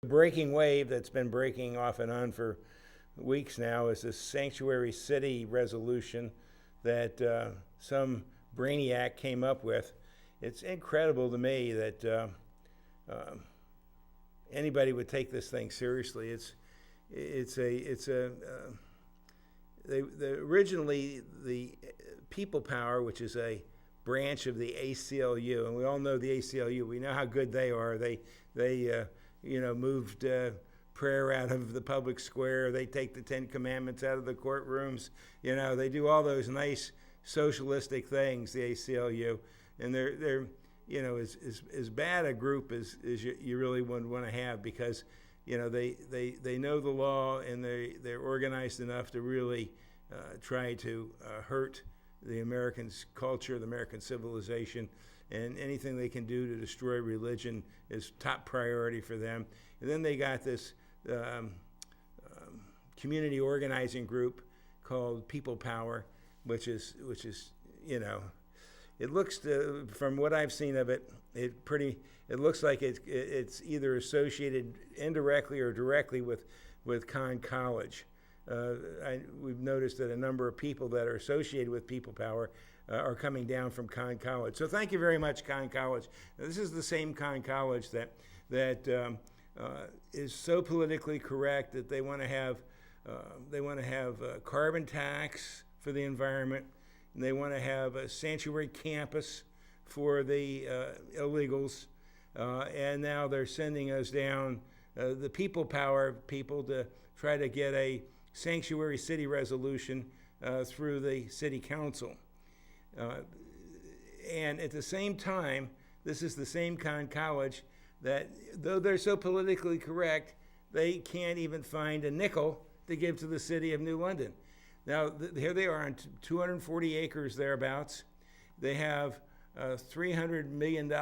breaking wave that's been breaking off and on for weeks now is this sanctuary city resolution that some brainiac came up with. It's incredible to me that anybody would take this thing seriously. Originally the People Power, which is a branch of the ACLU, and we all know the ACLU. We know how good they are. They moved prayer out of the public square. They take the Ten Commandments out of the courtrooms. They do all those nice socialistic things, the ACLU, and they're as bad a group as you really would want to have, because they know the law, and they're organized enough to really try to hurt the American culture, the American civilization, and anything they can do to destroy religion is top priority for them. And then they got this community organizing group called People Power, which is it looks from what I've seen of it, it looks like it's either associated indirectly or directly with Conn College. We've noticed that a number of people that are associated with People Power are coming down from Conn College. So thank you very much, Conn College. Now, this is the same Conn College that is so politically correct that they want to have a carbon tax for the environment, and they want to have a sanctuary campus for the illegals, and now they're sending us down, the People Power people, to try to get a sanctuary city resolution through the city council. And at the same time, this is the same Conn College that, though they're so politically correct, they can't even find a nickel to give to the city of New London. Now, here they are on 240 acres thereabouts. They have a $300 million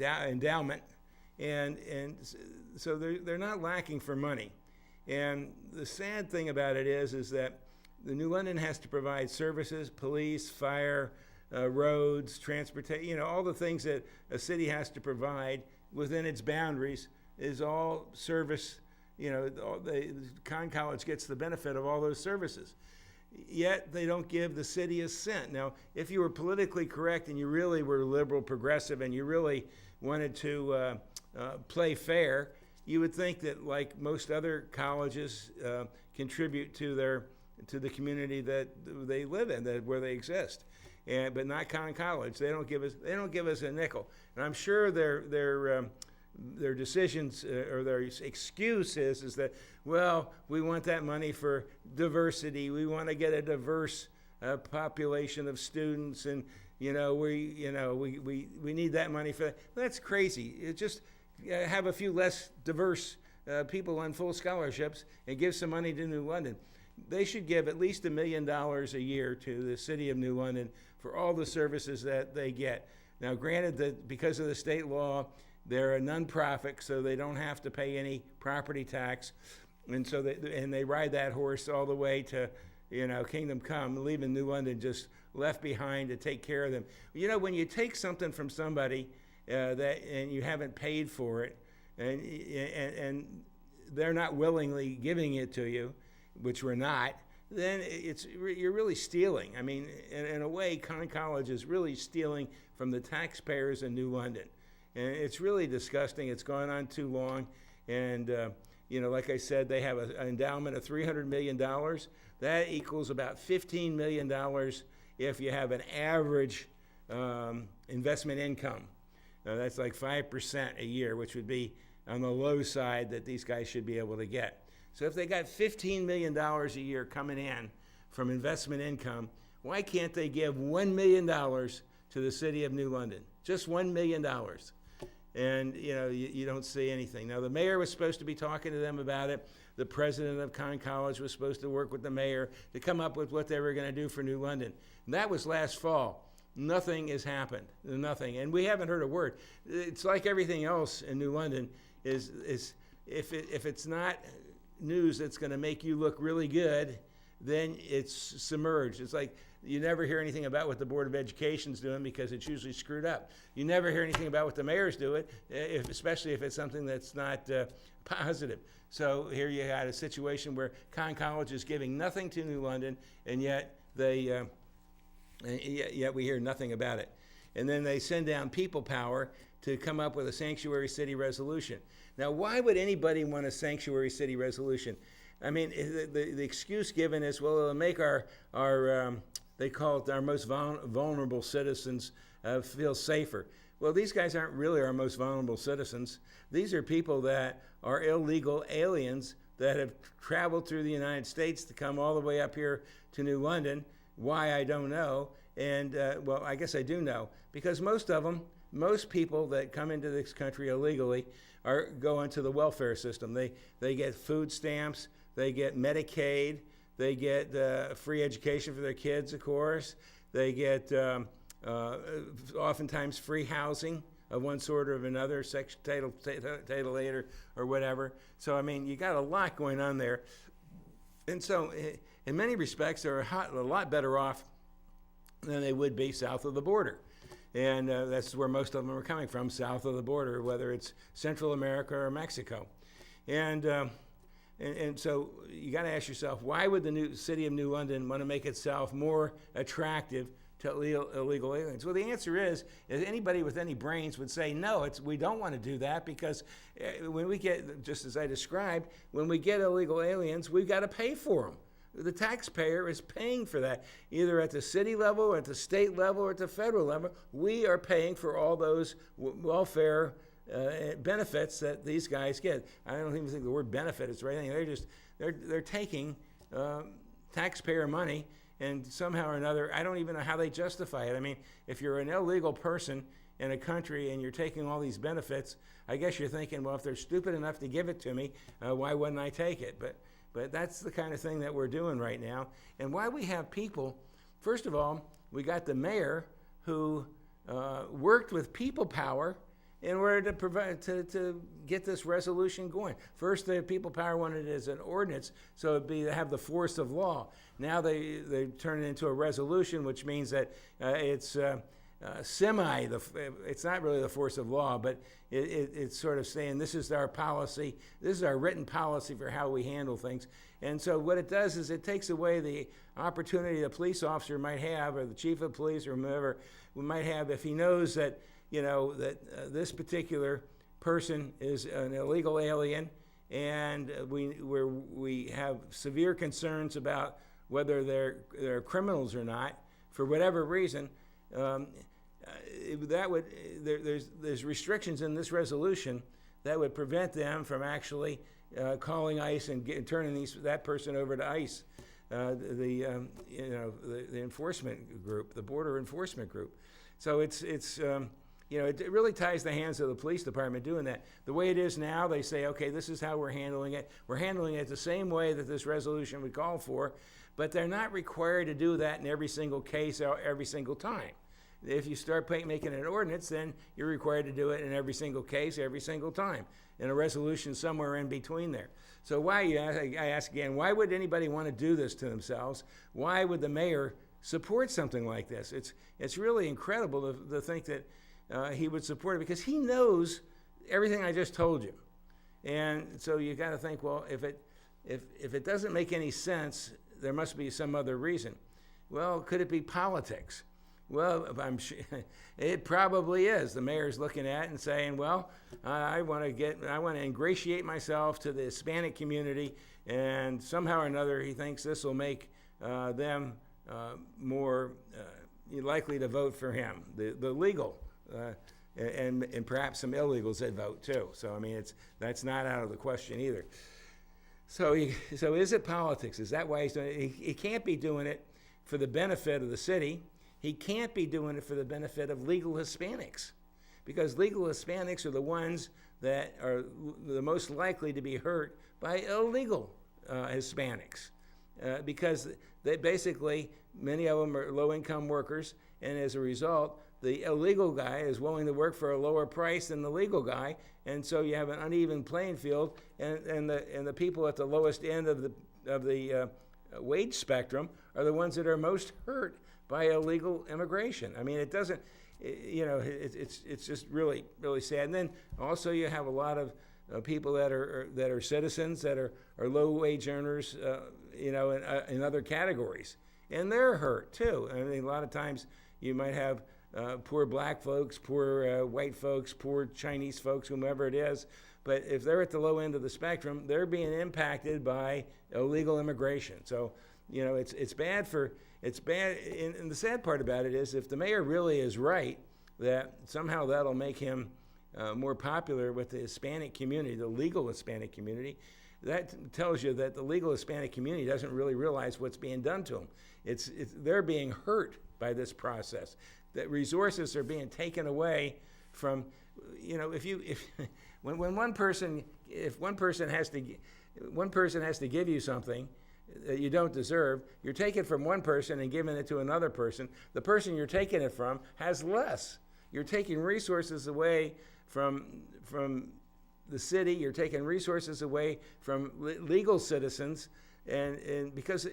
endowment, and so they're not lacking for money. And the sad thing about it is that the New London has to provide services, police, fire, roads, transportation, all the things that a city has to provide within its boundaries is all service. Conn College gets the benefit of all those services. Yet they don't give the city a cent. Now, if you were politically correct and you really were liberal, progressive, and you really wanted to play fair, you would think that, like most other colleges, contribute to the community that they live in, where they exist, but not Conn College. They don't give us a nickel. And I'm sure their decisions or their excuse is that, well, we want that money for diversity. We want to get a diverse population of students, and we need that money for that. That's crazy. It just have a few less diverse people on full scholarships and give some money to New London. They should give at least $1 million a year to the city of New London for all the services that they get. Now, granted that because of the state law, they're a nonprofit, so they don't have to pay any property tax, and so they ride that horse all the way to kingdom come, leaving New London just left behind to take care of them. When you take something from somebody and you haven't paid for it, and they're not willingly giving it to you, which we're not, then you're really stealing. I mean, in a way, Conn College is really stealing from the taxpayers in New London. And it's really disgusting. It's gone on too long. And, like I said, they have an endowment of $300 million. That equals about $15 million if you have an average investment income. That's like 5% a year, which would be on the low side that these guys should be able to get. So if they got $15 million a year coming in from investment income, why can't they give $1 million to the city of New London? Just $1 million. And, you don't see anything. Now, the mayor was supposed to be talking to them about it. The president of Conn College was supposed to work with the mayor to come up with what they were going to do for New London. And that was last fall. Nothing has happened. Nothing. And we haven't heard a word. It's like everything else in New London is if it's not news that's going to make you look really good, then it's submerged. It's like You never hear anything about what the Board of Education's doing because it's usually screwed up. You never hear anything about what the mayor's doing, especially if it's something that's not positive. So here you had a situation where Conn College is giving nothing to New London, and yet yet we hear nothing about it. And then they send down People Power to come up with a sanctuary city resolution. Now, why would anybody want a sanctuary city resolution? I mean, the excuse given is, well, it'll make our they call it our most vulnerable citizens feel safer. Well, these guys aren't really our most vulnerable citizens. These are people that are illegal aliens that have traveled through the United States to come all the way up here to New London. Why, I don't know. And, well, I guess I do know. Because most people that come into this country illegally go into the welfare system. They get food stamps, they get Medicaid, they get free education for their kids, of course. They get oftentimes free housing of one sort or another, section Title 8 or whatever. So, I mean, you got a lot going on there. And so, in many respects, they're a lot better off than they would be south of the border. And that's where most of them are coming from, south of the border, whether it's Central America or Mexico. And so you got to ask yourself, why would the new city of New London want to make itself more attractive to illegal aliens? Well, the answer is anybody with any brains would say, no, we don't want to do that, because when we get, just as I described, when we get illegal aliens, we've got to pay for them. The taxpayer is paying for that, either at the city level, or at the state level, or at the federal level. We are paying for all those welfare benefits that these guys get. I don't even think the word benefit is the right thing. They're taking taxpayer money, and somehow or another, I don't even know how they justify it. I mean, if you're an illegal person in a country and you're taking all these benefits, I guess you're thinking, well, if they're stupid enough to give it to me, why wouldn't I take it? But that's the kind of thing that we're doing right now. And why we have people, first of all, we got the mayor who worked with People Power in order to get this resolution going. First, the People Power wanted it as an ordinance, so it'd have the force of law. Now they turn it into a resolution, which means that it's it's not really the force of law, but it's sort of saying this is our policy, this is our written policy for how we handle things. And so what it does is it takes away the opportunity a police officer might have, or the chief of police, or whomever might have, if he knows that this particular person is an illegal alien, and we have severe concerns about whether they're criminals or not, for whatever reason. There's restrictions in this resolution that would prevent them from actually calling ICE and turning that person over to ICE, the enforcement group, the border enforcement group. So it really ties the hands of the police department doing that. The way it is now, they say, okay, this is how we're handling it. We're handling it the same way that this resolution would call for, but they're not required to do that in every single case every single time. If you start making an ordinance, then you're required to do it in every single case, every single time, and a resolution somewhere in between there. So I ask again, why would anybody want to do this to themselves? Why would the mayor support something like this? It's really incredible to think that he would support it, because he knows everything I just told you. And so you got to think, well, if it doesn't make any sense, there must be some other reason. Well, could it be politics? Well, I'm sure it probably is. The mayor's looking at it and saying, well, I want to ingratiate myself to the Hispanic community, and somehow or another he thinks this will make them more likely to vote for him, the legal, and perhaps some illegals that vote too. So I mean, that's not out of the question either. So is it politics? Is that why he's doing it? He can't be doing it for the benefit of the city. He can't be doing it for the benefit of legal Hispanics, because legal Hispanics are the ones that are the most likely to be hurt by illegal Hispanics, because they basically, many of them are low-income workers, and as a result, the illegal guy is willing to work for a lower price than the legal guy, and so you have an uneven playing field, and the people at the lowest end of the wage spectrum are the ones that are most hurt by illegal immigration. I mean, it doesn't, it's just really, really sad. And then also you have a lot of people that are citizens, that are low-wage earners, in other categories. And they're hurt, too. I mean, a lot of times you might have poor black folks, poor white folks, poor Chinese folks, whomever it is. But if they're at the low end of the spectrum, they're being impacted by illegal immigration. So, it's bad. And the sad part about it is, if the mayor really is right, that somehow that'll make him more popular with the Hispanic community, the legal Hispanic community, that tells you that the legal Hispanic community doesn't really realize what's being done to them. They're being hurt by this process. That resources are being taken away from, when one person has to give you something that you don't deserve, you're taking it from one person and giving it to another person. The person you're taking it from has less. You're taking resources away from the city. You're taking resources away from legal citizens, and because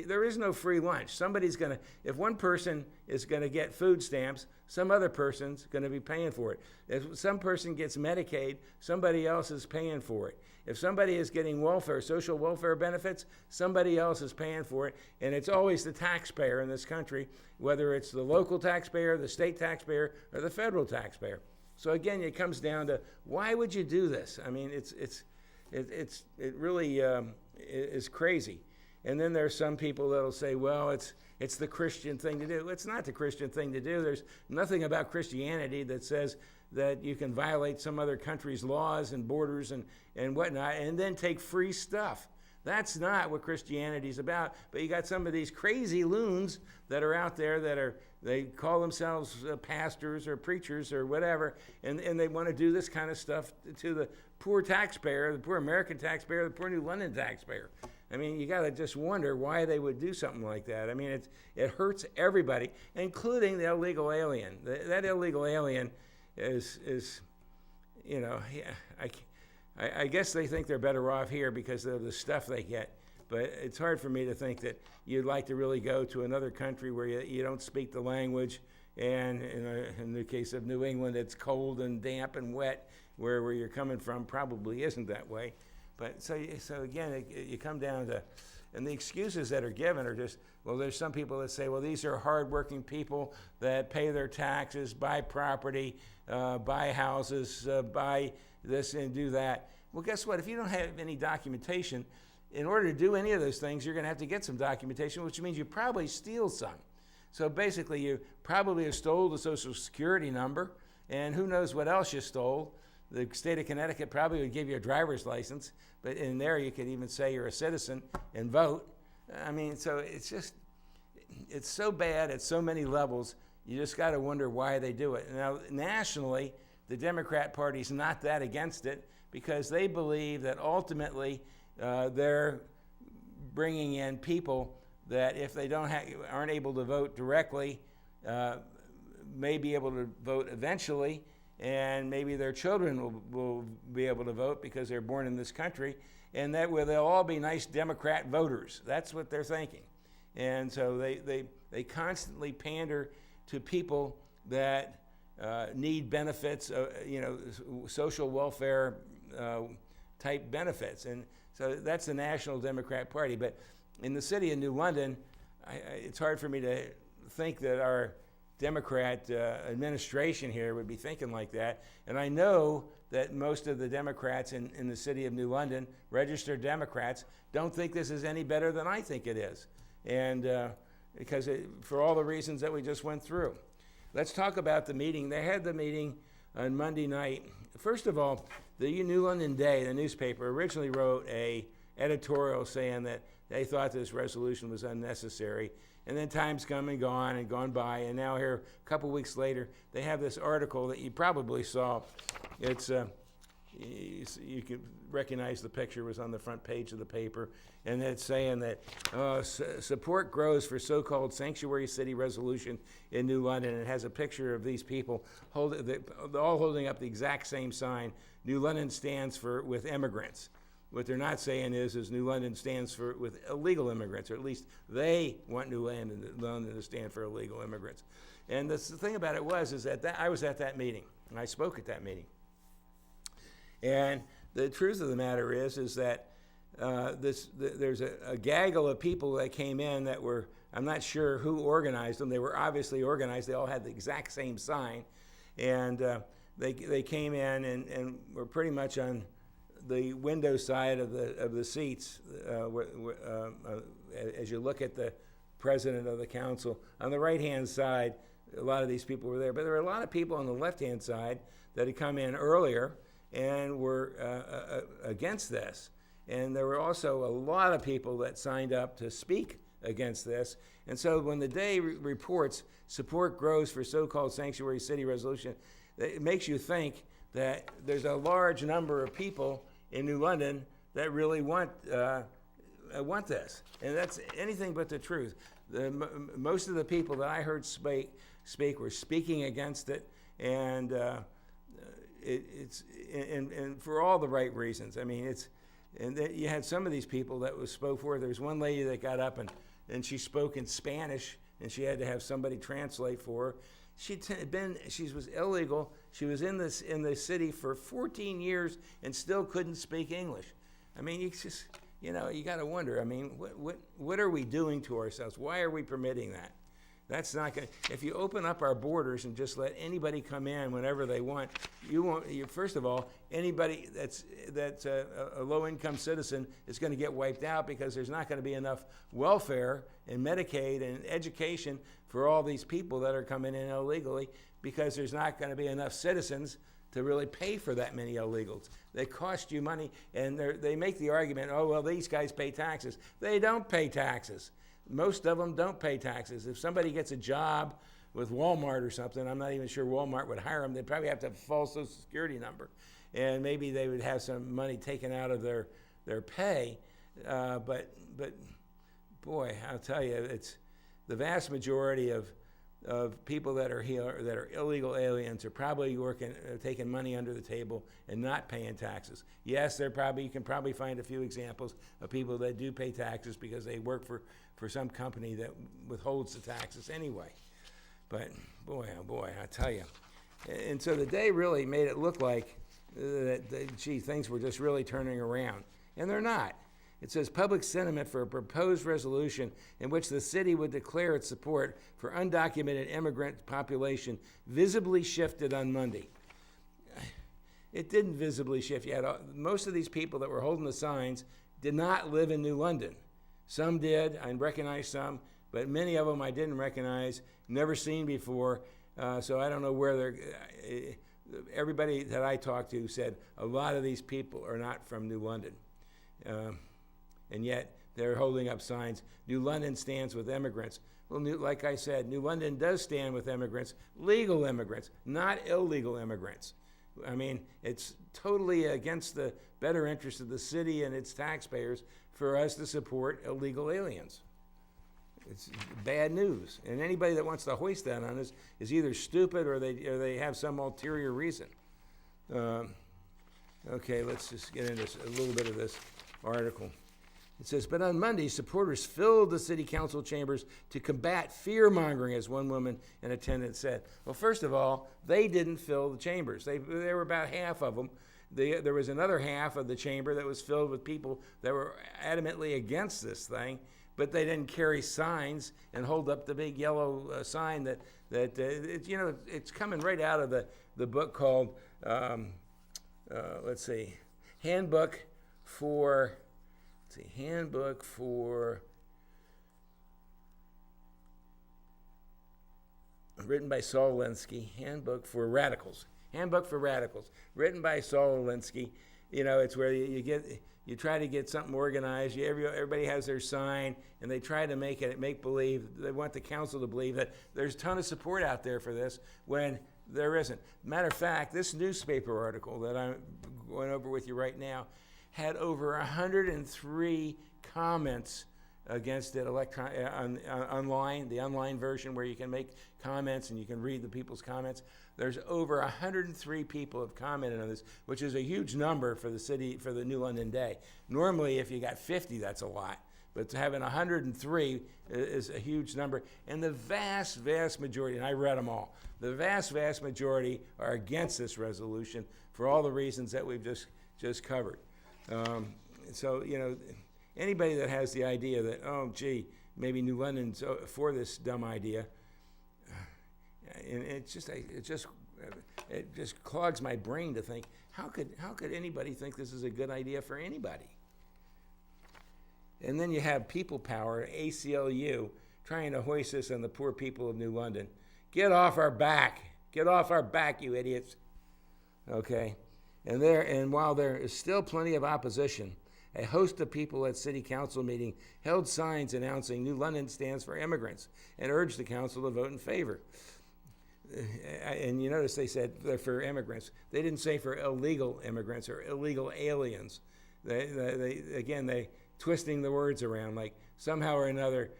there is no free lunch. If one person is going to get food stamps, some other person's going to be paying for it. If some person gets Medicaid, somebody else is paying for it. If somebody is getting social welfare benefits, somebody else is paying for it. And it's always the taxpayer in this country, whether it's the local taxpayer, the state taxpayer, or the federal taxpayer. So again, it comes down to, why would you do this? I mean, it really is crazy. And then there's some people that'll say, well, it's the Christian thing to do. It's not the Christian thing to do. There's nothing about Christianity that says that you can violate some other country's laws and borders and whatnot and then take free stuff. That's not what Christianity's about. But you got some of these crazy loons that are out there they call themselves pastors or preachers or whatever, and they want to do this kind of stuff to the poor taxpayer, the poor American taxpayer, the poor New London taxpayer. I mean, you got to just wonder why they would do something like that. I mean, it hurts everybody, including the illegal alien. That illegal alien is I guess they think they're better off here because of the stuff they get. But it's hard for me to think that you'd like to really go to another country where you don't speak the language, and in the case of New England, it's cold and damp and wet. Where you're coming from probably isn't that way. But so again, you come down to, and the excuses that are given are just, well, there's some people that say, well, these are hardworking people that pay their taxes, buy property, buy houses, buy this and do that. Well, guess what? If you don't have any documentation, in order to do any of those things, you're going to have to get some documentation, which means you probably steal some. So basically, you probably have stole the Social Security number, and who knows what else you stole. The state of Connecticut probably would give you a driver's license, but in there you could even say you're a citizen and vote. I mean, so it's so bad at so many levels, you just got to wonder why they do it. Now, nationally, the Democrat Party's not that against it because they believe that ultimately they're bringing in people that if they aren't able to vote directly, may be able to vote eventually, and maybe their children will be able to vote because they're born in this country, and that way they'll all be nice Democrat voters. That's what they're thinking. And so they constantly pander to people that need benefits, social welfare type benefits. And so that's the National Democrat Party. But in the city of New London, it's hard for me to think that our Democrat administration here would be thinking like that. And I know that most of the Democrats in the city of New London, registered Democrats, don't think this is any better than I think it is. And for all the reasons that we just went through. Let's talk about the meeting. They had the meeting on Monday night. First of all, the New London Day, the newspaper, originally wrote a editorial saying that they thought this resolution was unnecessary. And then time's come and gone by, and now here, a couple weeks later, they have this article that you probably saw. It's you can recognize the picture, was on the front page of the paper, and it's saying that support grows for so-called sanctuary city resolution in New London. And it has a picture of these people all holding up the exact same sign. New London stands with immigrants. What they're not saying is New London stands with illegal immigrants, or at least they want New London to stand for illegal immigrants. And the thing about it is that I was at that meeting, and I spoke at that meeting. And the truth of the matter is that there's a gaggle of people that came in that were, I'm not sure who organized them. They were obviously organized. They all had the exact same sign. And they came in and were pretty much on the window side of the seats as you look at the president of the council. On the right-hand side, a lot of these people were there. But there were a lot of people on the left-hand side that had come in earlier and were against this. And there were also a lot of people that signed up to speak against this. And so when the day reports support grows for so-called sanctuary city resolution, it makes you think that there's a large number of people in New London that really want this. And that's anything but the truth. Most of the people that I heard speak were speaking against it, and it's for all the right reasons. I mean, you had some of these people that spoke for. There was one lady that got up and she spoke in Spanish, and she had to have somebody translate for her. She was illegal. She was in the city for 14 years and still couldn't speak English. I mean, you got to wonder. I mean, what are we doing to ourselves? Why are we permitting that? That's not going to, if you open up our borders and just let anybody come in whenever they want, first of all, anybody that's a low-income citizen is going to get wiped out because there's not going to be enough welfare and Medicaid and education for all these people that are coming in illegally, because there's not going to be enough citizens to really pay for that many illegals. They cost you money, and they make the argument, oh, well, these guys pay taxes. They don't pay taxes. Most of them don't pay taxes. If somebody gets a job with Walmart or something, I'm not even sure Walmart would hire them. They'd probably have to have a false Social Security number. And maybe they would have some money taken out of their pay. But boy, I'll tell you, it's the vast majority of people that are here, that are illegal aliens, are probably taking money under the table and not paying taxes. Yes, you can probably find a few examples of people that do pay taxes because they work for some company that withholds the taxes anyway. But boy, oh boy, I tell you. And so the day really made it look like things were just really turning around. And they're not. It says public sentiment for a proposed resolution in which the city would declare its support for undocumented immigrant population visibly shifted on Monday. It didn't visibly shift yet. Most of these people that were holding the signs did not live in New London. Some did. I recognized some, but many of them I didn't recognize, never seen before. So I don't know where they're. Everybody that I talked to said a lot of these people are not from New London. And yet they're holding up signs. New London stands with immigrants. Well, like I said, New London does stand with immigrants, legal immigrants, not illegal immigrants. I mean, it's totally against the better interest of the city and its taxpayers for us to support illegal aliens. It's bad news. And anybody that wants to hoist that on us is either stupid or they have some ulterior reason. Okay, let's just get into a little bit of this article. It says, but on Monday, supporters filled the city council chambers to combat fear-mongering, as one woman in attendance said. Well, first of all, they didn't fill the chambers. There were about half of them. There was another half of the chamber that was filled with people that were adamantly against this thing, but they didn't carry signs and hold up the big yellow sign that it's coming right out of the book called, Handbook for written by Saul Alinsky, Handbook for Radicals, written by Saul Alinsky. It's where you try to get something organized. Everybody has their sign, and they try to make believe. They want the council to believe that there's a ton of support out there for this when there isn't. Matter of fact, this newspaper article that I'm going over with you right now had over 103 comments against it online, the online version where you can make comments and you can read the people's comments. There's over 103 people have commented on this, which is a huge number for the city, for the New London Day. Normally, if you got 50, that's a lot. But having 103 is a huge number. And the vast, vast majority, and I read them all, the vast, vast majority are against this resolution for all the reasons that we've just covered. So, you know, anybody that has the idea that, oh, gee, maybe New London's for this dumb idea, and it just clogs my brain to think, how could anybody think this is a good idea for anybody? And then you have people power, ACLU, trying to hoist this on the poor people of New London. Get off our back. Get off our back, you idiots. Okay? And while there is still plenty of opposition, a host of people at City Council meeting held signs announcing New London stands for immigrants and urged the council to vote in favor. And you notice they said they're for immigrants. They didn't say for illegal immigrants or illegal aliens. They twisting the words around, like somehow or another,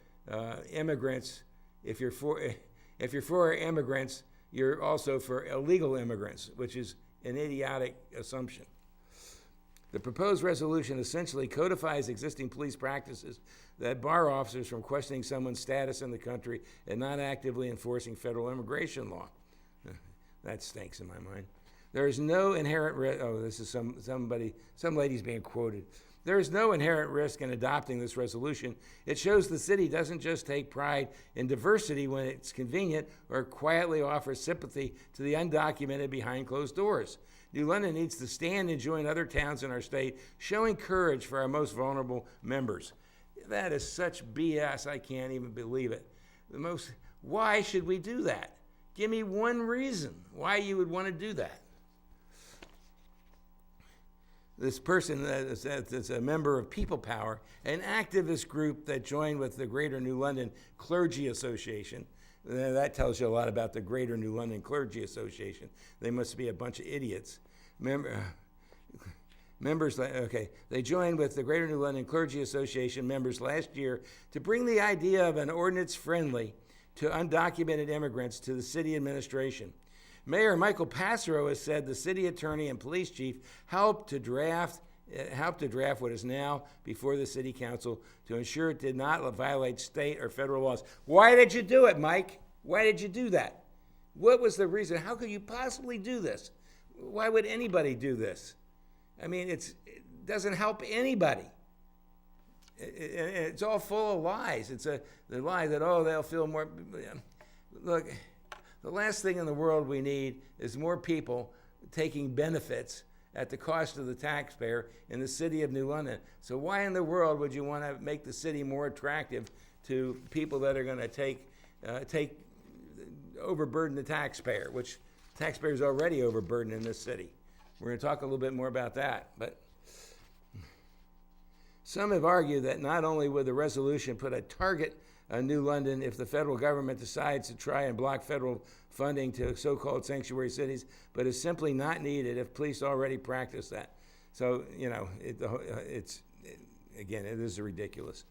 immigrants. If you're for immigrants, you're also for illegal immigrants, which is an idiotic assumption. The proposed resolution essentially codifies existing police practices that bar officers from questioning someone's status in the country and not actively enforcing federal immigration law. That stinks in my mind. There is no inherent risk. Oh, this is some lady's being quoted. There is no inherent risk in adopting this resolution. It shows the city doesn't just take pride in diversity when it's convenient or quietly offers sympathy to the undocumented behind closed doors. New London needs to stand and join other towns in our state, showing courage for our most vulnerable members. That is such BS, I can't even believe it. Why should we do that? Give me one reason why you would want to do that. This person that's a member of People Power, an activist group that joined with the Greater New London Clergy Association. That tells you a lot about the Greater New London Clergy Association. They must be a bunch of idiots. They joined with the Greater New London Clergy Association members last year to bring the idea of an ordinance friendly to undocumented immigrants to the city administration. Mayor Michael Passero has said the city attorney and police chief helped to draft what is now before the city council to ensure it did not violate state or federal laws. Why did you do it, Mike? Why did you do that? What was the reason? How could you possibly do this? Why would anybody do this? I mean, it doesn't help anybody. It's all full of lies. It's the lie that, oh, they'll feel more. Look, the last thing in the world we need is more people taking benefits at the cost of the taxpayer in the city of New London. So why in the world would you want to make the city more attractive to people that are going to overburden the taxpayer, which the taxpayer is already overburdened in this city. We're going to talk a little bit more about that. But some have argued that not only would the resolution put a target on New London if the federal government decides to try and block federal funding to so-called sanctuary cities, but is simply not needed if police already practice that. So, you know, it is ridiculous.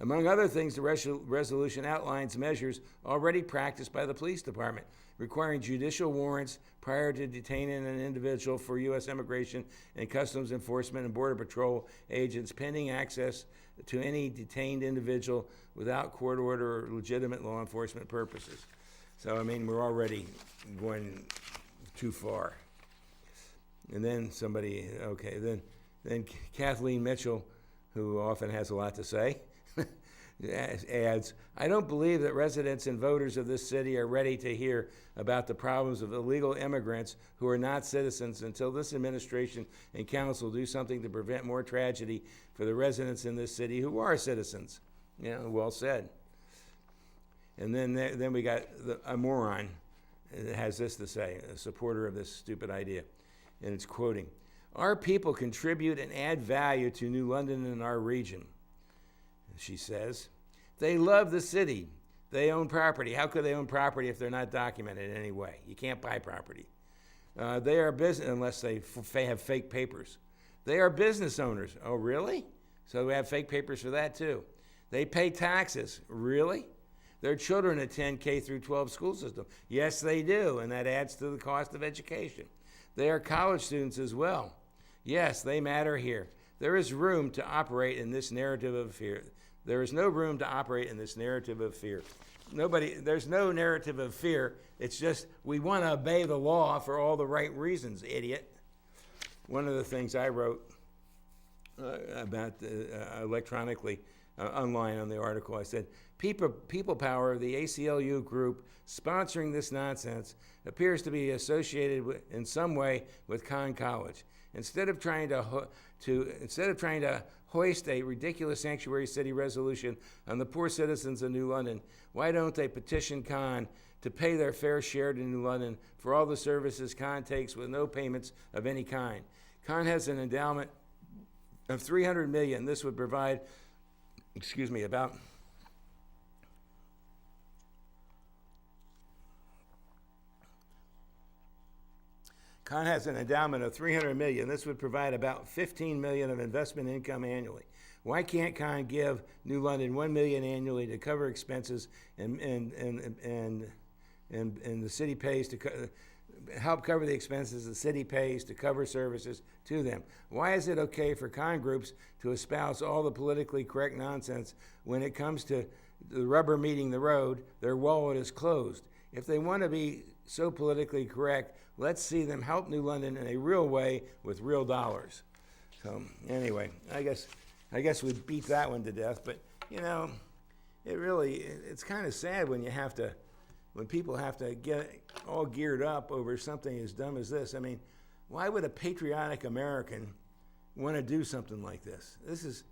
Among other things, the resolution outlines measures already practiced by the police department, requiring judicial warrants prior to detaining an individual for U.S. Immigration and Customs Enforcement and Border Patrol agents pending access to any detained individual without court order or legitimate law enforcement purposes. So, I mean, we're already going too far. And then then Kathleen Mitchell, who often has a lot to say, adds, I don't believe that residents and voters of this city are ready to hear about the problems of illegal immigrants who are not citizens until this administration and council do something to prevent more tragedy for the residents in this city who are citizens. Yeah, well said. And then we got a moron that has this to say, a supporter of this stupid idea. And it's quoting, our people contribute and add value to New London and our region. She says, they love the city. They own property. How could they own property if they're not documented in any way? You can't buy property. They are business, unless they have fake papers. They are business owners. Oh, really? So we have fake papers for that too. They pay taxes. Really? Their children attend K through 12 school system. Yes, they do, and that adds to the cost of education. They are college students as well. Yes, they matter here. There is room to operate in this narrative of fear. There is no room to operate in this narrative of fear. There's no narrative of fear. It's just we want to obey the law for all the right reasons, idiot. One of the things I wrote about electronically online on the article, I said, People Power, the ACLU group sponsoring this nonsense, appears to be associated in some way with Conn College. Instead of trying to hoist a ridiculous sanctuary city resolution on the poor citizens of New London, why don't they petition Conn to pay their fair share to New London for all the services Conn takes with no payments of any kind? Conn has an endowment of $300 million. This would provide, about Conn has an endowment of $300 million. This would provide about $15 million of investment income annually. Why can't Conn give New London $1 million annually to cover expenses and the city pays to help cover the expenses the city pays to cover services to them? Why is it okay for Conn groups to espouse all the politically correct nonsense when it comes to the rubber meeting the road? Their wallet is closed. If they want to be so politically correct, let's see them help New London in a real way with real dollars. So anyway, I guess we beat that one to death. But it's kind of sad when people have to get all geared up over something as dumb as this. I mean, why would a patriotic American want to do something like this? This is,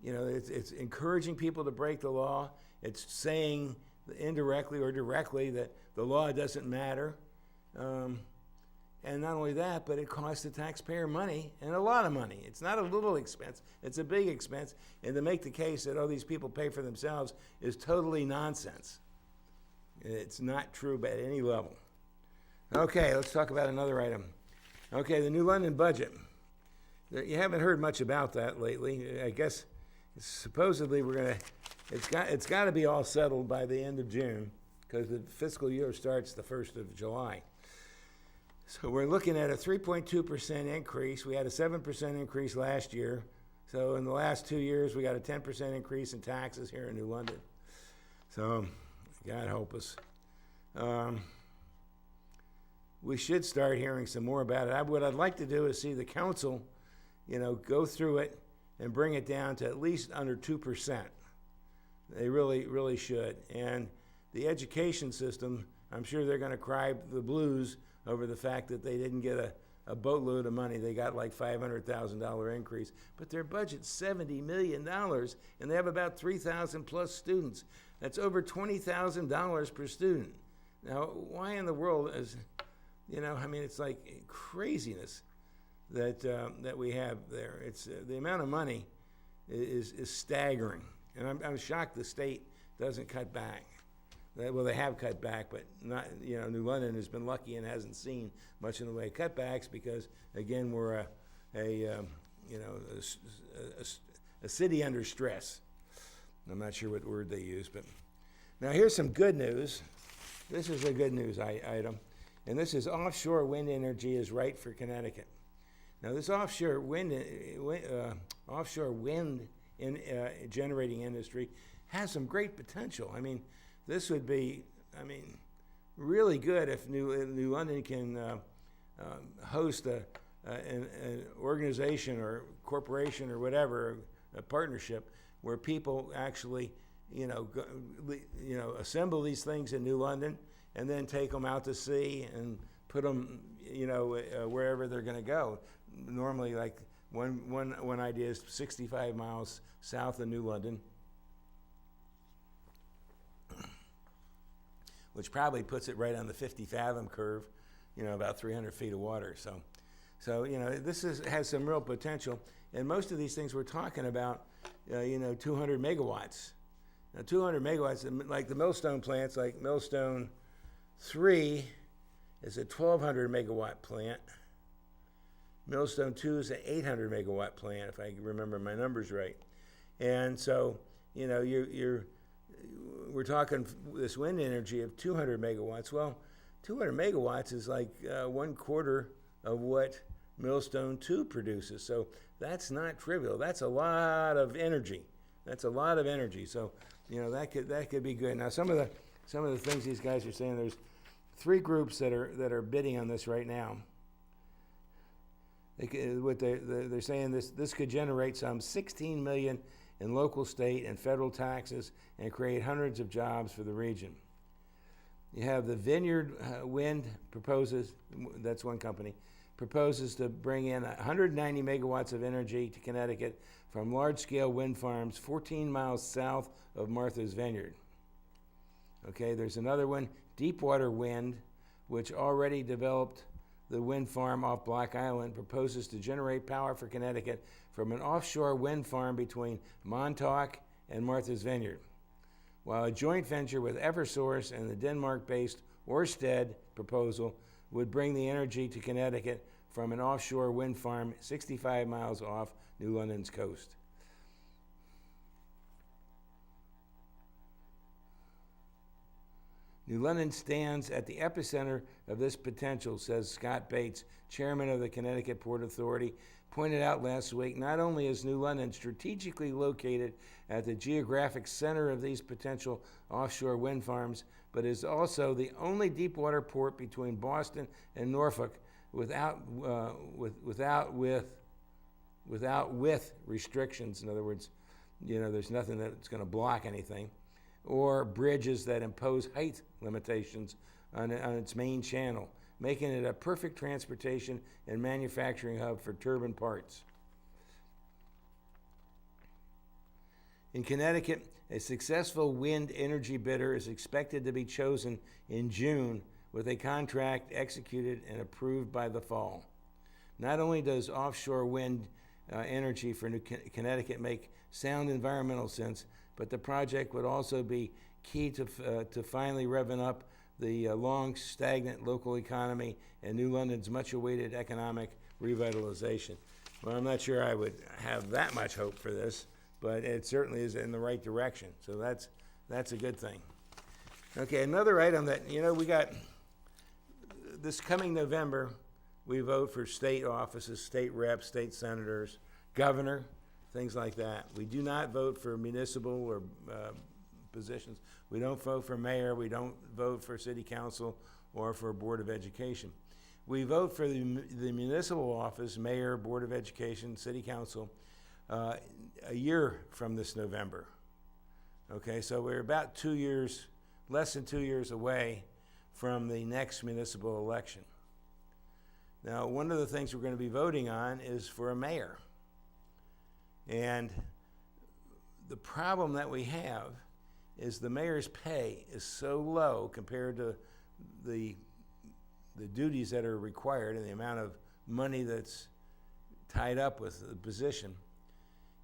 it's encouraging people to break the law. It's saying indirectly or directly that the law doesn't matter. And not only that, but it costs the taxpayer money, and a lot of money. It's not a little expense, it's a big expense. And to make the case that, these people pay for themselves is totally nonsense. It's not true at any level. Okay, let's talk about another item. Okay, the New London budget. You haven't heard much about that lately. I guess supposedly it's got to be all settled by the end of June, because the fiscal year starts the 1st of July. So we're looking at a 3.2% increase. We had a 7% increase last year. So in the last 2 years, we got a 10% increase in taxes here in New London. So God help us. We should start hearing some more about it. What I'd like to do is see the council, go through it and bring it down to at least under 2%. They really, really should. And the education system, I'm sure they're going to cry the blues over the fact that they didn't get a boatload of money. They got like $500,000 increase. But their budget's $70 million, and they have about 3,000 plus students. That's over $20,000 per student. Now, why in the world it's like craziness that we have there. It's the amount of money is staggering. And I'm shocked the state doesn't cut back. Well, they have cut back, but not. New London has been lucky and hasn't seen much in the way of cutbacks because, again, we're a city under stress. I'm not sure what word they use, but now here's some good news. This is a good news item, and this is offshore wind energy is right for Connecticut. Now, this offshore wind generating industry has some great potential. I mean, this would be, really good if New London can host an organization or corporation or whatever, a partnership where people actually, assemble these things in New London and then take them out to sea and put them, wherever they're going to go. Normally, like one idea is 65 miles south of New London, which probably puts it right on the 50-fathom curve, about 300 feet of water. So this has some real potential. And most of these things we're talking about, 200 megawatts. Now, 200 megawatts, like the Millstone plants, like Millstone 3 is a 1,200 megawatt plant. Millstone 2 is an 800 megawatt plant, if I remember my numbers right. And so we're talking this wind energy of 200 megawatts. Well, 200 megawatts is like 1/4 of what Millstone 2 produces. So that's not trivial. That's a lot of energy. So, that could be good. Now, some of the things these guys are saying, there's 3 groups that are bidding on this right now. They're saying this could generate some 16 million in local, state, and federal taxes and create hundreds of jobs for the region. You have the Vineyard Wind proposes, that's one company, proposes to bring in 190 megawatts of energy to Connecticut from large-scale wind farms 14 miles south of Martha's Vineyard. Okay, there's another one, Deepwater Wind, which already developed the wind farm off Block Island, proposes to generate power for Connecticut from an offshore wind farm between Montauk and Martha's Vineyard, while a joint venture with Eversource and the Denmark-based Ørsted proposal would bring the energy to Connecticut from an offshore wind farm 65 miles off New London's coast. New London stands at the epicenter of this potential, says Scott Bates, chairman of the Connecticut Port Authority, pointed out last week. Not only is New London strategically located at the geographic center of these potential offshore wind farms, but is also the only deepwater port between Boston and Norfolk without restrictions. In other words, there's nothing that's going to block anything, or bridges that impose height limitations on its main channel, making it a perfect transportation and manufacturing hub for turbine parts. In Connecticut, a successful wind energy bidder is expected to be chosen in June, with a contract executed and approved by the fall. Not only does offshore wind energy for Connecticut make sound environmental sense, but the project would also be key to finally revving up the long stagnant local economy and New London's much-awaited economic revitalization. Well, I'm not sure I would have that much hope for this, but it certainly is in the right direction. So that's a good thing. Okay, another item that, we got this coming November, we vote for state offices, state reps, state senators, governor, things like that. We do not vote for municipal or positions. We don't vote for mayor. We don't vote for city council or for board of education. We vote for the municipal office, mayor, board of education, city council, a year from this November. Okay, so we're about 2 years, less than 2 years away from the next municipal election. Now, one of the things we're going to be voting on is for a mayor. And the problem that we have is the mayor's pay is so low compared to the duties that are required and the amount of money that's tied up with the position.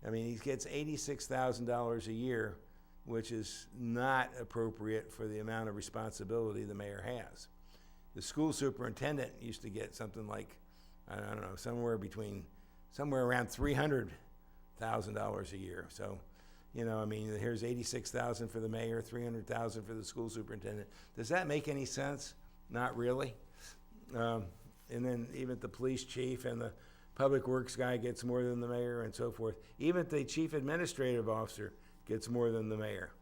I mean, he gets $86,000 a year, which is not appropriate for the amount of responsibility the mayor has. The school superintendent used to get something like, I don't know, somewhere around $300,000 a year. So, here's $86,000 for the mayor, $300,000 for the school superintendent. Does that make any sense? Not really. And then even the police chief and the public works guy gets more than the mayor, and so forth. Even the chief administrative officer gets more than the mayor.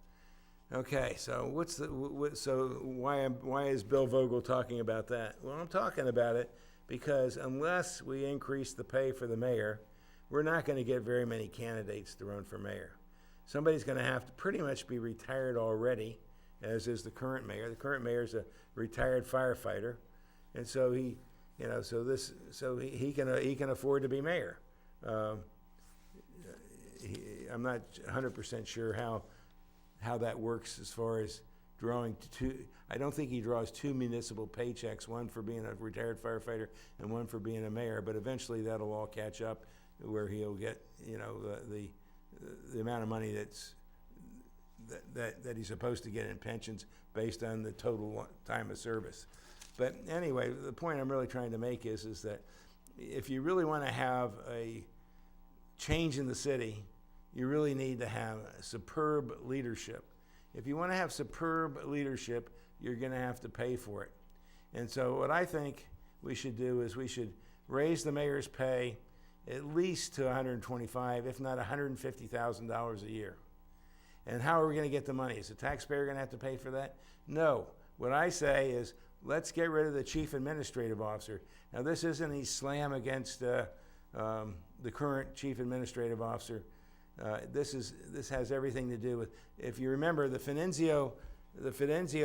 Okay, so why is Bill Vogel talking about that? Well, I'm talking about it because unless we increase the pay for the mayor, we're not going to get very many candidates to run for mayor. Somebody's going to have to pretty much be retired already, as is the current mayor. The current mayor is a retired firefighter, and so he can afford to be mayor. I'm not 100% sure how that works as far as drawing two. I don't think he draws two municipal paychecks, one for being a retired firefighter and one for being a mayor, but eventually that'll all catch up where he'll get, the amount of money that he's supposed to get in pensions based on the total time of service. But anyway, the point I'm really trying to make is that if you really want to have a change in the city, you really need to have superb leadership. If you want to have superb leadership, you're going to have to pay for it. And so what I think we should do is we should raise the mayor's pay at least to $125,000, if not $150,000 a year. And how are we going to get the money? Is the taxpayer going to have to pay for that? No. What I say is, let's get rid of the chief administrative officer. Now, this isn't a slam against the current chief administrative officer. This has everything to do with, if you remember, the Finenzio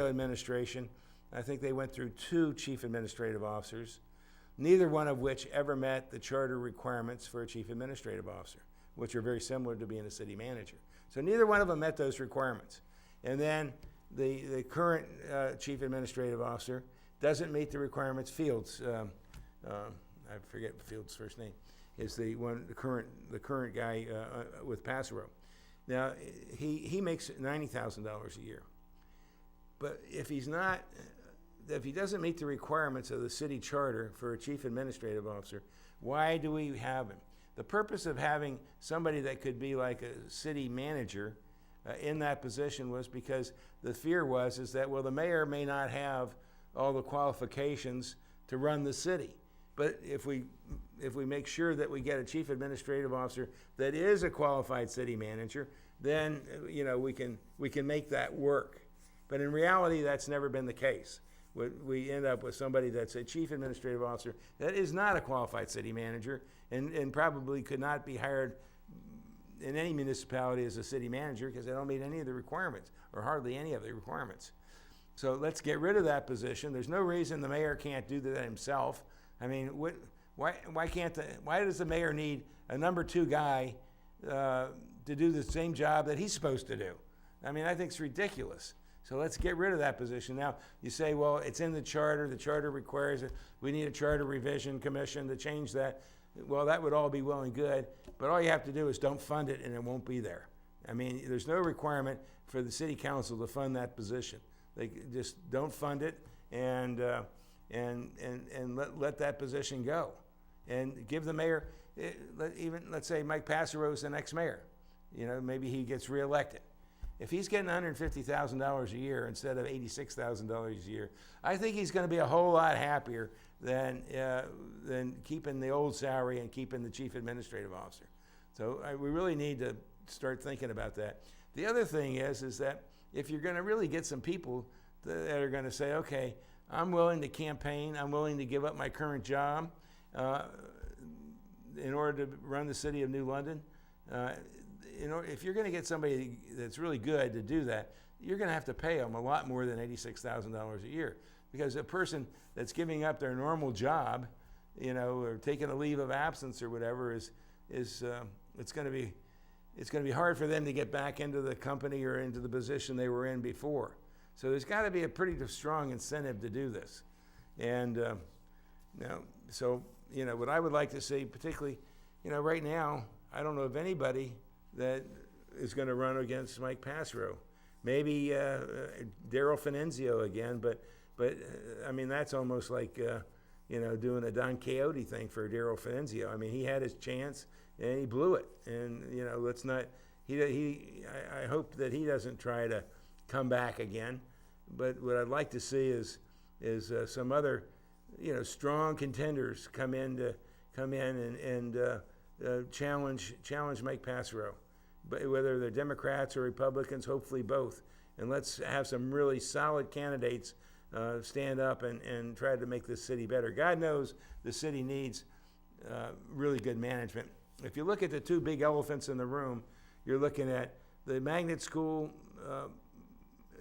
administration, I think they went through 2 chief administrative officers, neither one of which ever met the charter requirements for a chief administrative officer, which are very similar to being a city manager. So neither one of them met those requirements. And then the current chief administrative officer doesn't meet the requirements. Fields, I forget Fields' first name, is the current guy with Passero. Now he makes $90,000 a year, but if he doesn't meet the requirements of the city charter for a chief administrative officer, why do we have him? The purpose of having somebody that could be like a city manager in that position was because the fear is that, well, the mayor may not have all the qualifications to run the city. But if we make sure that we get a chief administrative officer that is a qualified city manager, then we can make that work. But in reality, that's never been the case. We end up with somebody that's a chief administrative officer that is not a qualified city manager and probably could not be hired in any municipality as a city manager because they don't meet any of the requirements or hardly any of the requirements. So let's get rid of that position. There's no reason the mayor can't do that himself. I mean, why does the mayor need a number 2 guy to do the same job that he's supposed to do? I mean, I think it's ridiculous. So let's get rid of that position. Now, you say, well, it's in the charter. The charter requires it. We need a charter revision commission to change that. Well, that would all be well and good, but all you have to do is don't fund it and it won't be there. I mean, there's no requirement for the city council to fund that position. They just don't fund it and let that position go. And give the mayor, let's say Mike Passero is the next mayor. Maybe he gets reelected. If he's getting $150,000 a year instead of $86,000 a year, I think he's going to be a whole lot happier than keeping the old salary and keeping the chief administrative officer. So we really need to start thinking about that. The other thing is that if you're going to really get some people that are going to say, okay, I'm willing to campaign, I'm willing to give up my current job in order to run the city of New London, if you're going to get somebody that's really good to do that, you're going to have to pay them a lot more than $86,000 a year. Because a person that's giving up their normal job, or taking a leave of absence or whatever, it's going to be hard for them to get back into the company or into the position they were in before. So there's got to be a pretty strong incentive to do this. And what I would like to see, particularly, right now, I don't know of anybody that is going to run against Mike Passero. Maybe Daryl Finenzio again, but I mean, that's almost like doing a Don Quixote thing for Daryl Finenzio. I mean, he had his chance and he blew it. And let's not. I hope that he doesn't try to come back again. But what I'd like to see is some other strong contenders come in and challenge Mike Passero. But whether they're Democrats or Republicans, hopefully both. And let's have some really solid candidates stand up and try to make this city better. God knows the city needs really good management. If you look at the 2 big elephants in the room, you're looking at the magnet school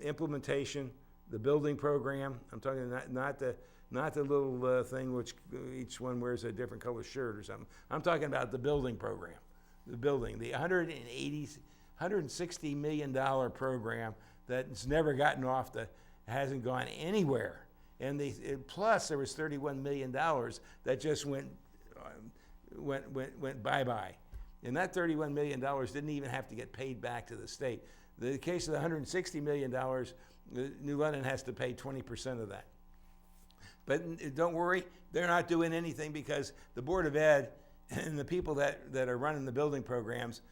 implementation, the building program. I'm talking not the little thing which each one wears a different color shirt or something. I'm talking about the building program. The $160 million program that's never gotten hasn't gone anywhere. And plus there was $31 million that just went bye-bye. And that $31 million didn't even have to get paid back to the state. In the case of the $160 million, New London has to pay 20% of that. But don't worry, they're not doing anything because the Board of Ed and the people that are running the building programs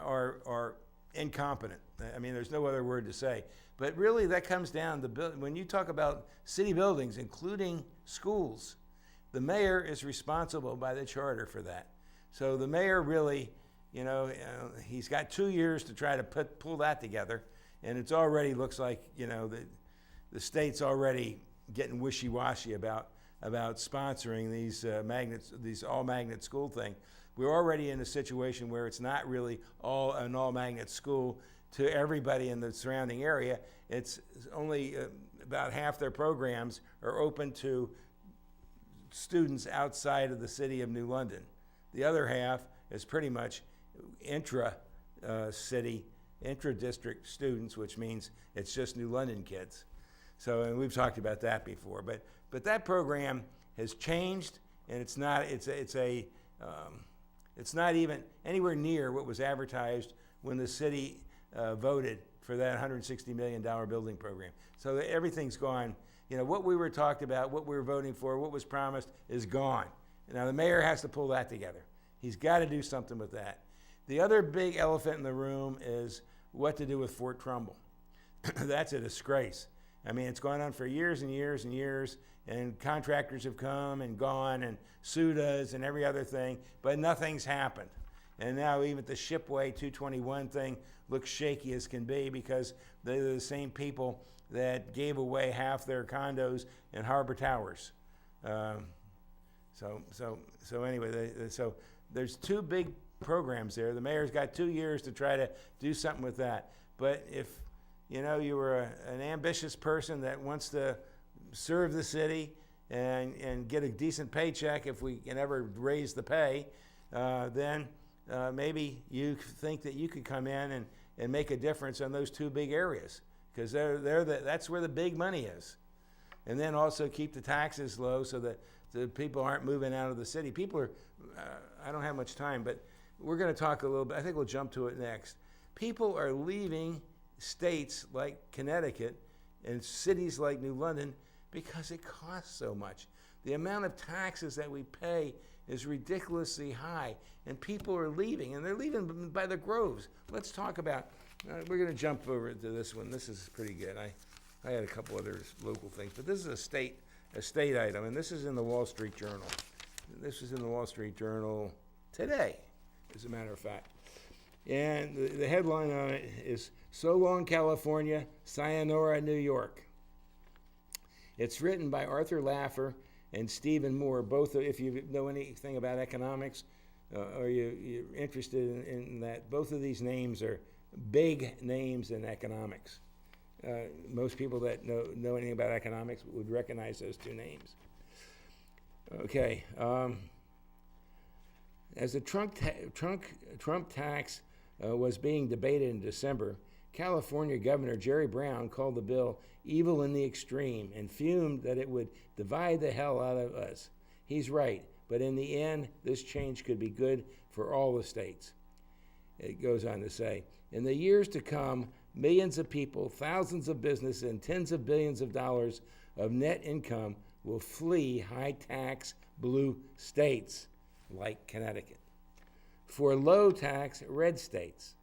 are incompetent. I mean, there's no other word to say. But really, that comes down to when you talk about city buildings, including schools, the mayor is responsible by the charter for that. So the mayor really, he's got 2 years to try to pull that together, and it's already looks like the state's already getting wishy-washy about sponsoring these these all-magnet school thing. We're already in a situation where it's not really an all-magnet school to everybody in the surrounding area. It's only about half their programs are open to students outside of the city of New London. The other half is pretty much intra-city, intra-district students, which means it's just New London kids. So, and we've talked about that before, but that program has changed, and it's not even anywhere near what was advertised when the city voted for that $160 million building program. So everything's gone. What we were talked about, what we were voting for, what was promised is gone. Now the mayor has to pull that together. He's got to do something with that. The other big elephant in the room is what to do with Fort Trumbull. That's a disgrace. I mean, it's gone on for years and years and years, and contractors have come and gone, and sued us and every other thing, but nothing's happened. And now even the Shipway 221 thing looks shaky as can be, because they're the same people that gave away half their condos in Harbor Towers. So anyway, so there's two big programs there. The mayor's got 2 years to try to do something with that. But if you were an ambitious person that wants to serve the city and get a decent paycheck, if we can ever raise the pay, then maybe you think that you could come in and make a difference on those two big areas, because that's where the big money is. And then also keep the taxes low so that the people aren't moving out of the city. People are, I don't have much time, but we're going to talk a little bit. I think we'll jump to it next. People are leaving states like Connecticut and cities like New London because it costs so much. The amount of taxes that we pay is ridiculously high, and people are leaving, and they're leaving by the groves. Let's talk about, we're going to jump over to this one. This is pretty good. I had a couple other local things, but this is a state item, and this is in the Wall Street Journal. This is in the Wall Street Journal today, as a matter of fact. And the headline on it is, "So Long California, Sayonara New York." It's written by Arthur Laffer and Stephen Moore, both, if you know anything about economics or you're interested in that, both of these names are big names in economics. Most people that know anything about economics would recognize those two names. Okay. As the Trump tax was being debated in December, California Governor Jerry Brown called the bill evil in the extreme and fumed that it would divide the hell out of us. He's right, but in the end, this change could be good for all the states. It goes on to say, in the years to come, millions of people, thousands of businesses, and tens of billions of dollars of net income will flee high-tax blue states like Connecticut for low-tax red states.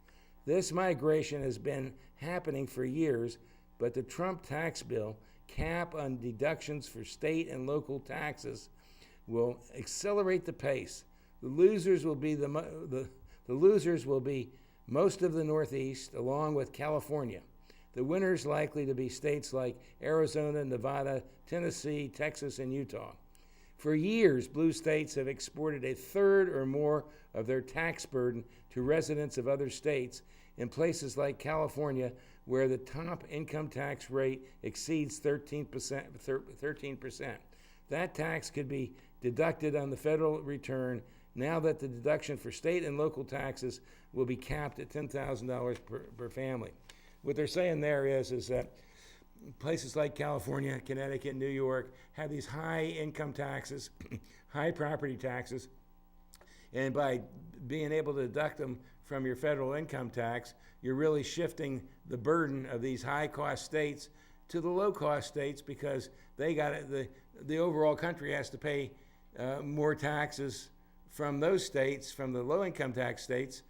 This migration has been happening for years, but the Trump tax bill cap on deductions for state and local taxes will accelerate the pace. The losers will be most of the Northeast, along with California. The winners likely to be states like Arizona, Nevada, Tennessee, Texas, and Utah. For years, blue states have exported a third or more of their tax burden to residents of other states in places like California, where the top income tax rate exceeds 13%. That tax could be deducted on the federal return now that the deduction for state and local taxes will be capped at $10,000 per family. What they're saying there is that places like California, Connecticut, New York have these high income taxes, high property taxes, and by being able to deduct them from your federal income tax, you're really shifting the burden of these high-cost states to the low-cost states, because they got the overall country has to pay more taxes from those states, from the low-income tax states,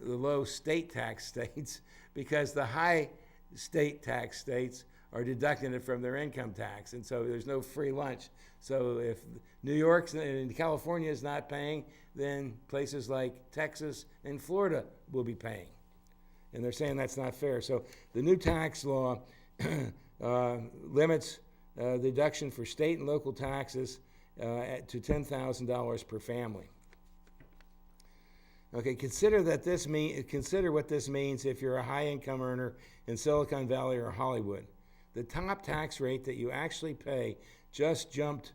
the low state tax states because the high state tax states are deducting it from their income tax, and so there's no free lunch. So if New York and California is not paying, then places like Texas and Florida will be paying. And they're saying that's not fair. So the new tax law limits deduction for state and local taxes to $10,000 per family. Okay, consider what this means if you're a high-income earner in Silicon Valley or Hollywood. The top tax rate that you actually pay just jumped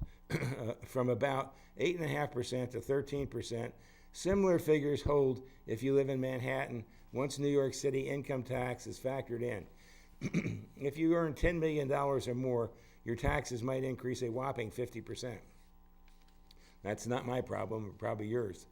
from about 8.5% to 13%. Similar figures hold if you live in Manhattan once New York City income tax is factored in. If you earn $10 million or more, your taxes might increase a whopping 50%. That's not my problem, probably yours.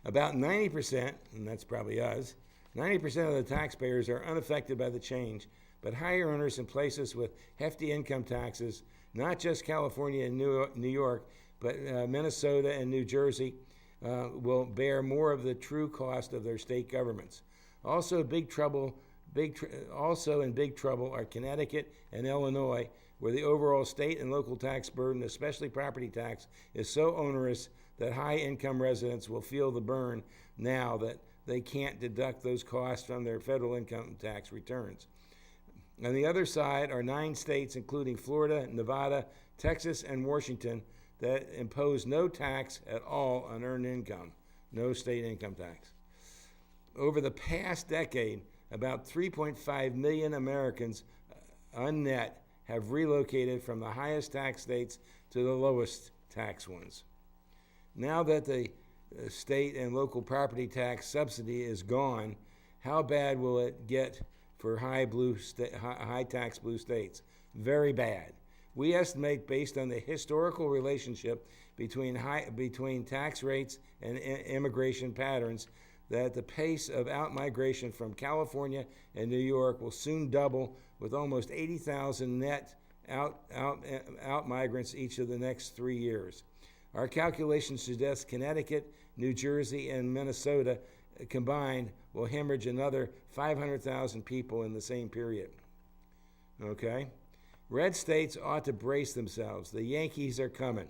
About 90%, and that's probably us, 90% of the taxpayers are unaffected by the change, but higher earners in places with hefty income taxes, not just California and New York, but Minnesota and New Jersey, will bear more of the true cost of their state governments. Also in big trouble are Connecticut and Illinois, where the overall state and local tax burden, especially property tax, is so onerous that high-income residents will feel the burn now that they can't deduct those costs from their federal income tax returns. On the other side are 9 states, including Florida, Nevada, Texas, and Washington, that impose no tax at all on earned income, no state income tax. Over the past decade, about 3.5 million Americans, unnet, have relocated from the highest tax states to the lowest tax ones. Now that the state and local property tax subsidy is gone, how bad will it get for high tax blue states? Very bad. We estimate, based on the historical relationship between tax rates and immigration patterns, that the pace of outmigration from California and New York will soon double, with almost 80,000 net out migrants each of the next 3 years. Our calculations suggest Connecticut, New Jersey, and Minnesota combined will hemorrhage another 500,000 people in the same period. Okay? Red states ought to brace themselves. The Yankees are coming,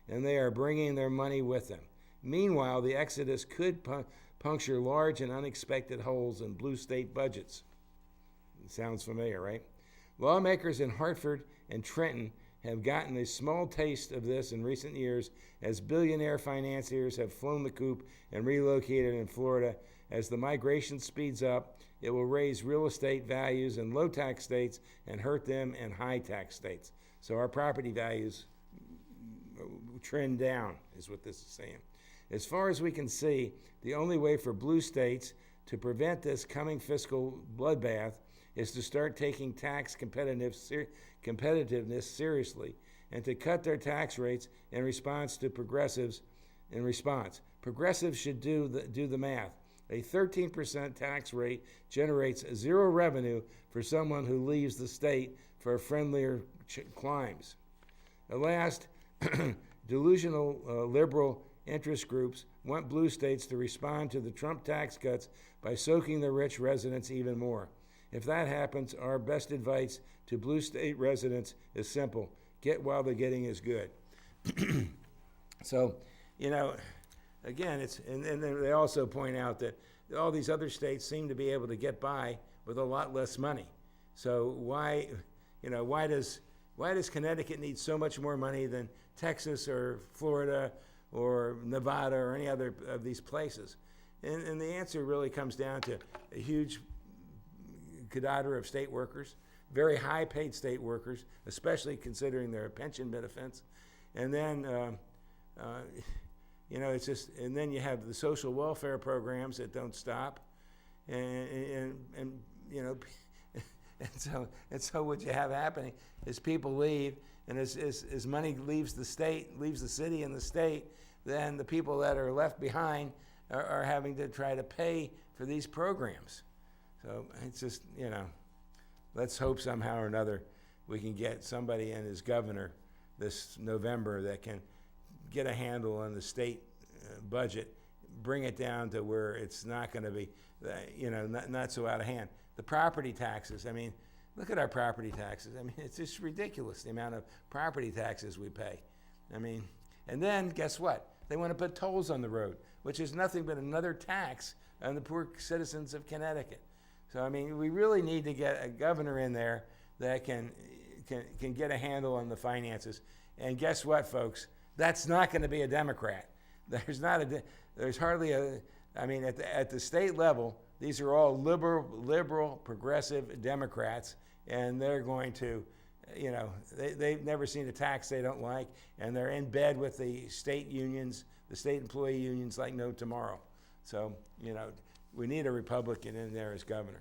and they are bringing their money with them. Meanwhile, the exodus could puncture large and unexpected holes in blue state budgets. Sounds familiar, right? Lawmakers in Hartford and Trenton have gotten a small taste of this in recent years as billionaire financiers have flown the coop and relocated in Florida. As the migration speeds up, it will raise real estate values in low tax states and hurt them in high tax states. So our property values trend down, is what this is saying. As far as we can see, the only way for blue states to prevent this coming fiscal bloodbath is to start taking tax competitiveness seriously and to cut their tax rates in response to progressives. Progressives should do the math. A 13% tax rate generates zero revenue for someone who leaves the state for friendlier climes. At last, delusional liberal interest groups want blue states to respond to the Trump tax cuts by soaking the rich residents even more. If that happens, our best advice to blue state residents is simple: get while the getting is good. So, again, and then they also point out that all these other states seem to be able to get by with a lot less money. So why does Connecticut need so much more money than Texas or Florida or Nevada or any other of these places? And the answer really comes down to a huge cadre of state workers, very high-paid state workers, especially considering their pension benefits, and then it's just, and then you have the social welfare programs that don't stop, and so what you have happening is people leave, and as money leaves the city and the state, then the people that are left behind are having to try to pay for these programs. So it's just, let's hope somehow or another we can get somebody in as governor this November that can get a handle on the state budget, bring it down to where it's not going to be, not so out of hand. The property taxes, I mean, look at our property taxes. I mean, it's just ridiculous, the amount of property taxes we pay. I mean, and then guess what? They want to put tolls on the road, which is nothing but another tax on the poor citizens of Connecticut. So, I mean, we really need to get a governor in there that can get a handle on the finances. And guess what, folks? That's not going to be a Democrat. There's hardly at the state level, these are all liberal, progressive Democrats, and they're going to, they've never seen a tax they don't like, and they're in bed with the state unions, the state employee unions like no tomorrow. So, we need a Republican in there as governor.